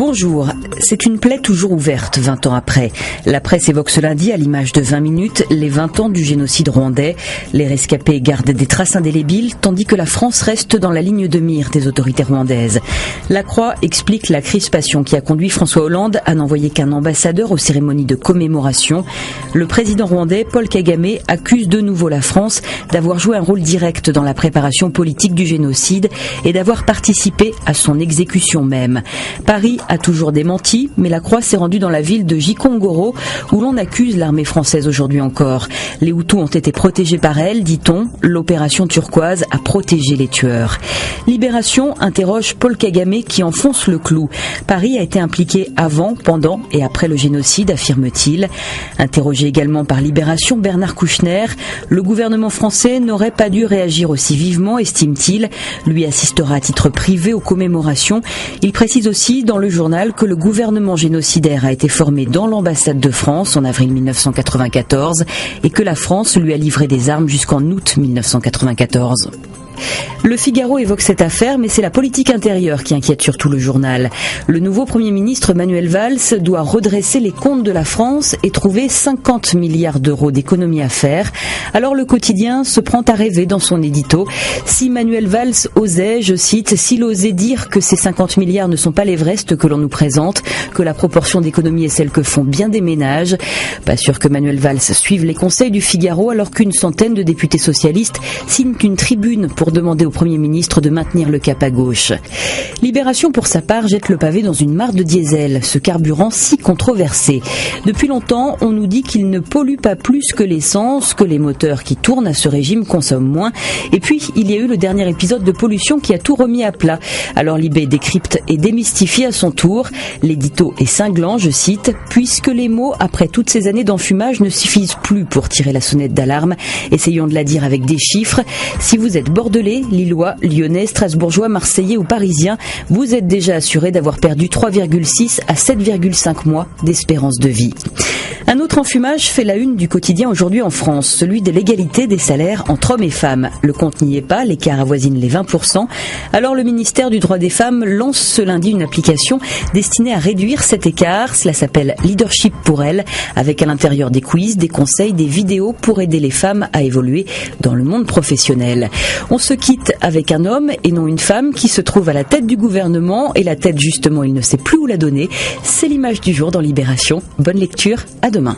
Bonjour, c'est une plaie toujours ouverte 20 ans après. La presse évoque ce lundi, à l'image de 20 minutes, les 20 ans du génocide rwandais. Les rescapés gardent des traces indélébiles, tandis que la France reste dans la ligne de mire des autorités rwandaises. La Croix explique la crispation qui a conduit François Hollande à n'envoyer qu'un ambassadeur aux cérémonies de commémoration. Le président rwandais, Paul Kagame, accuse de nouveau la France d'avoir joué un rôle direct dans la préparation politique du génocide et d'avoir participé à son exécution même. Paris a toujours démenti, mais la Croix s'est rendue dans la ville de Gikongoro où l'on accuse l'armée française aujourd'hui encore. Les Hutus ont été protégés par elle, dit-on. L'opération turquoise a protégé les tueurs. Libération interroge Paul Kagame qui enfonce le clou. Paris a été impliqué avant, pendant et après le génocide, affirme-t-il. Interrogé également par Libération, Bernard Kouchner, le gouvernement français n'aurait pas dû réagir aussi vivement, estime-t-il. Lui assistera à titre privé aux commémorations. Il précise aussi dans le journal que le gouvernement génocidaire a été formé dans l'ambassade de France en avril 1994 et que la France lui a livré des armes jusqu'en août 1994. Le Figaro évoque cette affaire, mais c'est la politique intérieure qui inquiète surtout le journal. Le nouveau Premier ministre Manuel Valls doit redresser les comptes de la France et trouver 50 milliards d'euros d'économies à faire. Alors le quotidien se prend à rêver dans son édito. Si Manuel Valls osait, je cite, s'il osait dire que ces 50 milliards ne sont pas l'Everest que l'on nous présente, que la proportion d'économie est celle que font bien des ménages. Pas sûr que Manuel Valls suive les conseils du Figaro alors qu'une centaine de députés socialistes signent une tribune pour demander au Premier ministre de maintenir le cap à gauche. Libération, pour sa part, jette le pavé dans une mare de diesel, ce carburant si controversé. Depuis longtemps, on nous dit qu'il ne pollue pas plus que l'essence, que les moteurs qui tournent à ce régime consomment moins. Et puis, il y a eu le dernier épisode de pollution qui a tout remis à plat. Alors Libé décrypte et démystifie à son tour. L'édito est cinglant, je cite, « Puisque les mots, après toutes ces années d'enfumage, ne suffisent plus pour tirer la sonnette d'alarme. Essayons de la dire avec des chiffres. Si vous êtes bordelais, Lillois, Lyonnais, Strasbourgeois, Marseillais ou Parisiens, vous êtes déjà assuré d'avoir perdu 3,6 à 7,5 mois d'espérance de vie. Un autre enfumage fait la une du quotidien aujourd'hui en France, celui de l'égalité des salaires entre hommes et femmes. Le compte n'y est pas, l'écart avoisine les 20%. Alors le ministère du droit des femmes lance ce lundi une application destinée à réduire cet écart. Cela s'appelle Leadership pour elles, avec à l'intérieur des quiz, des conseils, des vidéos pour aider les femmes à évoluer dans le monde professionnel. On se quitte avec un homme et non une femme qui se trouve à la tête du gouvernement, et la tête justement il ne sait plus où la donner. C'est l'image du jour dans Libération. Bonne lecture, à demain.